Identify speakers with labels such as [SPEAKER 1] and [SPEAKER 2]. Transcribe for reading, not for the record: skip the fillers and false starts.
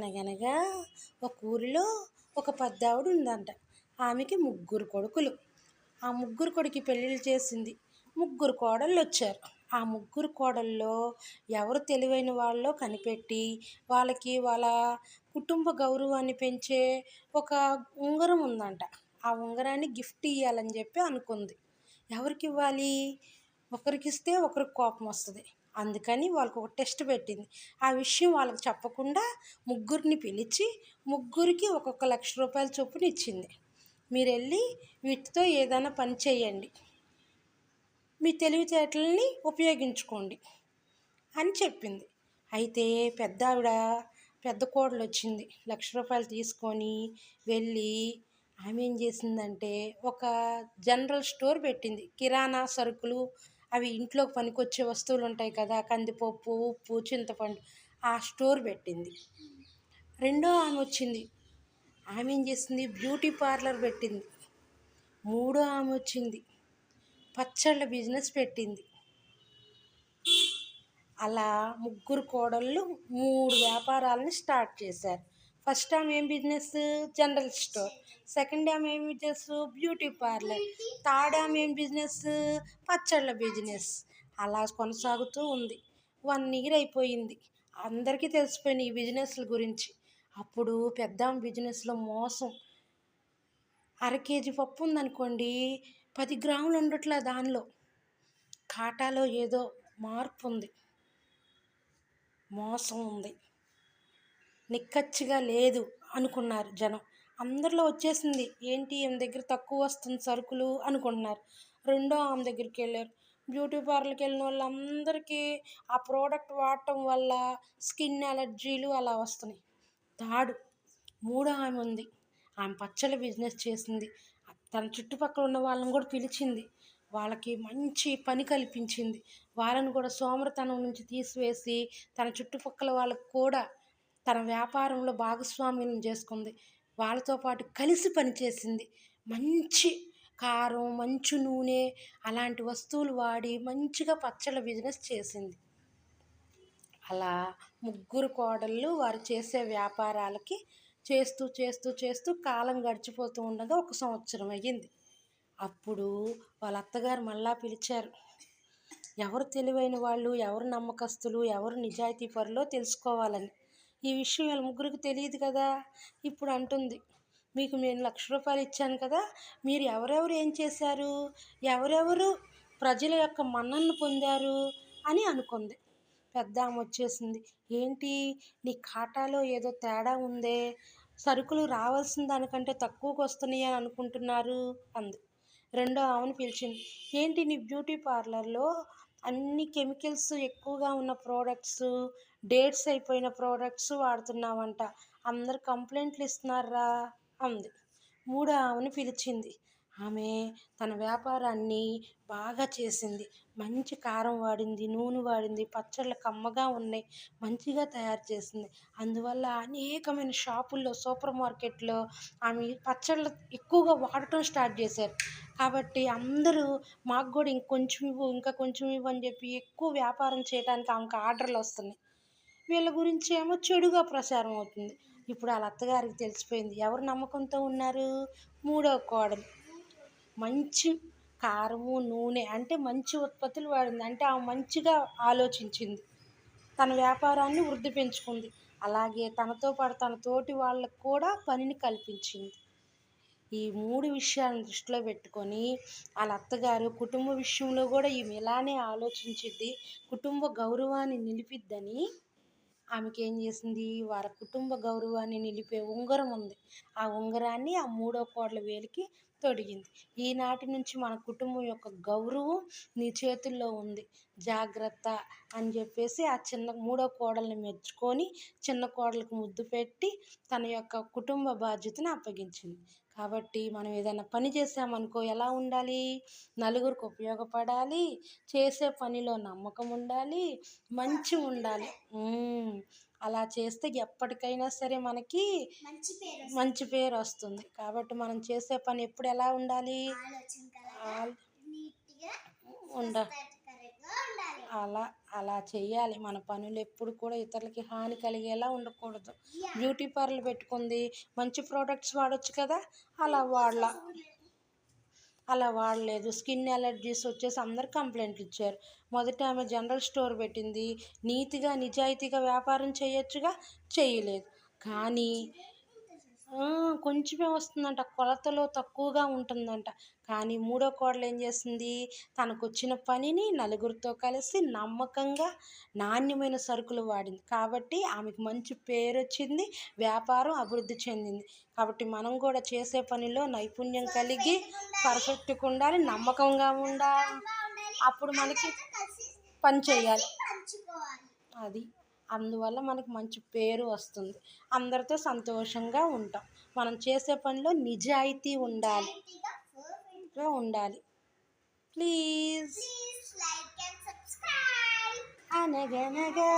[SPEAKER 1] అనగనగా ఒక ఊరిలో ఒక పెద్దావిడ ఉందంట. ఆమెకి ముగ్గురు కొడుకులు. ఆ ముగ్గురు కొడుకు పెళ్ళిళ్ళు చేసింది. ముగ్గురు కోడళ్ళు వచ్చారు. ఆ ముగ్గురు కోడల్లో ఎవరు తెలివైన వాళ్ళో కనిపెట్టి వాళ్ళకి వాళ్ళ కుటుంబ గౌరవాన్ని పెంచే ఒక ఉంగరం ఉందంట. ఆ ఉంగరాన్ని గిఫ్ట్ ఇవ్వాలని చెప్పి అనుకుంది. ఎవరికి ఇవ్వాలి? ఒకరికిస్తే ఒకరికి కోపం వస్తుంది. అందుకని వాళ్ళకు ఒక టెస్ట్ పెట్టింది. ఆ విషయం వాళ్ళకి చెప్పకుండా ముగ్గురిని పిలిచి ముగ్గురికి ఒక్కొక్క ₹1,00,000 చొప్పున ఇచ్చింది. మీరు వెళ్ళి వీటితో ఏదైనా పని చేయండి, మీ తెలివితేటలని ఉపయోగించుకోండి అని చెప్పింది. అయితే పెద్ద కోడలు వచ్చింది. ₹1,00,000 తీసుకొని వెళ్ళి ఆమె ఏం చేసిందంటే ఒక జనరల్ స్టోర్ పెట్టింది. కిరాణా సరుకులు, అవి ఇంట్లోకి పనికొచ్చే వస్తువులు ఉంటాయి కదా, కందిపప్పు, ఉప్పు, చింతపండు, ఆ స్టోర్ పెట్టింది. రెండో ఆమె వచ్చింది. ఆమె ఏం చేసింది? బ్యూటీ పార్లర్ పెట్టింది. మూడో ఆమె వచ్చింది, పచ్చళ్ళ బిజినెస్ పెట్టింది. అలా ముగ్గురు కోడళ్ళు 3 వ్యాపారాలను స్టార్ట్ చేశారు. ఫస్ట్ ఆమె ఏం బిజినెస్? General store. సెకండ్ ఆమె ఏం బిజినెస్? Beauty parlour. థర్డ్ ఆమె ఏం బిజినెస్? పచ్చళ్ళ బిజినెస్. అలా కొనసాగుతూ ఉంది. 1 ఇయర్ అయిపోయింది. అందరికీ తెలిసిపోయినాయి ఈ బిజినెస్ల గురించి. అప్పుడు పెద్దామె బిజినెస్లో మోసం. అర కేజీ పప్పు ఉందనుకోండి, 10 గ్రాములు ఉండట్లే దానిలో. కాటాలో ఏదో మార్పు ఉంది, మోసం ఉంది, నిక్కచ్చిగా లేదు అనుకున్నారు జనం. అందరిలో వచ్చేసింది. ఏంటి ఈమె దగ్గర తక్కువ వస్తుంది సరుకులు అనుకుంటున్నారు. రెండో ఆమె దగ్గరికి వెళ్ళారు. బ్యూటీ పార్లర్కి వెళ్ళిన వాళ్ళందరికీ ఆ ప్రోడక్ట్ వాడటం వల్ల స్కిన్ అలర్జీలు అలా వస్తున్నాయి. మూడో ఆమె ఉంది. ఆమె పచ్చళ్ళ బిజినెస్ చేసింది. తన చుట్టుపక్కల ఉన్న వాళ్ళని కూడా పిలిచింది. వాళ్ళకి మంచి పని కల్పించింది. వాళ్ళని కూడా సోమరితనం నుంచి తీసివేసి తన చుట్టుపక్కల వాళ్ళకు కూడా తన వ్యాపారంలో భాగస్వామ్యం చేసుకుంది. వాళ్ళతో పాటు కలిసి పనిచేసింది. మంచి కారం, మంచి నూనె అలాంటి వస్తువులు వాడి మంచిగా పచ్చళ్ళ బిజినెస్ చేసింది. అలా ముగ్గురు కోడళ్ళు వారు చేసే వ్యాపారాలకి చేస్తూ చేస్తూ చేస్తూ కాలం గడిచిపోతూ ఉండగా 1 సంవత్సరం అయ్యింది. అప్పుడు వాళ్ళ అత్తగారు మళ్ళా పిలిచారు. ఎవరు తెలివైన వాళ్ళు, ఎవరు నమ్మకస్తులు, ఎవరు నిజాయితీ పరులో తెలుసుకోవాలని. ఈ విషయం వీళ్ళ ముగ్గురికి తెలియదు కదా. ఇప్పుడు అంటుంది, మీకు నేను ₹1,00,000 ఇచ్చాను కదా, మీరు ఎవరెవరు ఏం చేశారు, ఎవరెవరు ప్రజల యొక్క మన్ననను పొందారు అని అనుకుంది. పెద్దామె వచ్చేసింది. ఏంటి నీ ఖాతాలో ఏదో తేడా ఉందే, సరుకులు రావాల్సిన దానికంటే తక్కువకు వస్తున్నాయి అని అనుకుంటున్నారు అంది. రెండో ఆమెను పిలిచింది. ఏంటి నీ బ్యూటీ పార్లర్లో అన్ని కెమికల్స్ ఎక్కువగా ఉన్న ప్రోడక్ట్స్, డేట్స్ అయిపోయిన ప్రోడక్ట్స్ వాడుతున్నావంట, అందరు కంప్లైంట్లు ఇస్తున్నారా అంది. మూడో ఆమెను పిలిచింది. ఆమె తన వ్యాపారాన్ని బాగా చేసింది. మంచి కారం వాడింది, నూనె వాడింది, పచ్చళ్ళు కమ్మగా ఉన్నాయి, మంచిగా తయారు చేసింది. అందువల్ల అనేకమైన షాపుల్లో, సూపర్ మార్కెట్లో ఆమె పచ్చళ్ళు ఎక్కువగా వాడటం స్టార్ట్ చేశారు. కాబట్టి అందరూ మాకు కూడా ఇంకొంచెం ఇవ్వు, ఇంకా కొంచెం ఇవ్వు అని చెప్పి ఎక్కువ వ్యాపారం చేయడానికి ఆమెకు ఆర్డర్లు వస్తున్నాయి. వీళ్ళ గురించి ఏమో చెడుగా ప్రచారం అవుతుంది. ఇప్పుడు వాళ్ళ అత్తగారికి తెలిసిపోయింది. ఎవరు నమ్మకంతో ఉన్నారు? మూడో కోడలు. మంచి కారము, నూనె అంటే మంచి ఉత్పత్తులు వాడింది. అంటే ఆమె మంచిగా ఆలోచించింది. తన వ్యాపారాన్ని వృద్ధి పెంచుకుంది. అలాగే తనతో పాటు తన తోటి వాళ్ళకు కూడా పనిని కల్పించింది. ఈ 3 విషయాలను దృష్టిలో పెట్టుకొని వాళ్ళ అత్తగారు కుటుంబ విషయంలో కూడా ఈమె ఇలానే ఆలోచించిద్ది, కుటుంబ గౌరవాన్ని నిలిపిద్దని ఆమెకి ఏం చేసింది? వారి కుటుంబ గౌరవాన్ని నిలిపే ఉంగరం ఉంది. ఆ ఉంగరాన్ని ఆ మూడో కోడల వేలికి తొడిగింది. ఈనాటి నుంచి మన కుటుంబం యొక్క గౌరవం నీ చేతుల్లో ఉంది, జాగ్రత్త అని చెప్పేసి ఆ మూడో కోడల్ని మెచ్చుకొని చిన్న కోడలకు ముద్దు పెట్టి తన యొక్క కుటుంబ బాధ్యతను అప్పగించింది. కాబట్టి మనం ఏదైనా పని చేసామనుకో ఎలా ఉండాలి? నలుగురికి ఉపయోగపడాలి, చేసే పనిలో నమ్మకం ఉండాలి, మంచి ఉండాలి. అలా చేస్తే ఎప్పటికైనా సరే మనకి మంచి పేరు వస్తుంది. కాబట్టి మనం చేసే పని ఎప్పుడు ఎలా ఉండాలి? అలా అలా చేయాలి. మన పనులు ఎప్పుడు కూడా ఇతరులకి హాని కలిగేలా ఉండకూడదు. బ్యూటీ పార్లర్ పెట్టుకుంది, మంచి ప్రోడక్ట్స్ వాడొచ్చు కదా, అలా వాడలా. అలా వాడలేదు. స్కిన్ అలర్జీస్ వచ్చేసి అందరు కంప్లైంట్లు ఇచ్చారు. మొదట ఆమె జనరల్ స్టోర్ పెట్టింది. నీతిగా నిజాయితీగా వ్యాపారం చేయొచ్చుగా, చేయలేదు. కానీ కొంచెమే వస్తుందంట, కొలతలో తక్కువగా ఉంటుందంట. కానీ మూడో కోడలు ఏం చేసింది, తనకొచ్చిన పనిని నలుగురితో కలిసి నమ్మకంగా నాణ్యమైన సరుకులు వాడింది. కాబట్టి ఆమెకు మంచి పేరు వచ్చింది, వ్యాపారం అభివృద్ధి చెందింది. కాబట్టి మనం కూడా చేసే పనిలో నైపుణ్యం కలిగి పర్ఫెక్ట్గా ఉండాలి, నమ్మకంగా ఉండాలి. అప్పుడు మనకి పని చేయాలి. అది అందువల్ల మనకు మంచి పేరు వస్తుంది, అందరితో సంతోషంగా ఉంటాం. మనం చేసే పనిలో నిజాయితీ ఉండాలి. ప్లీజ్ అనగనగా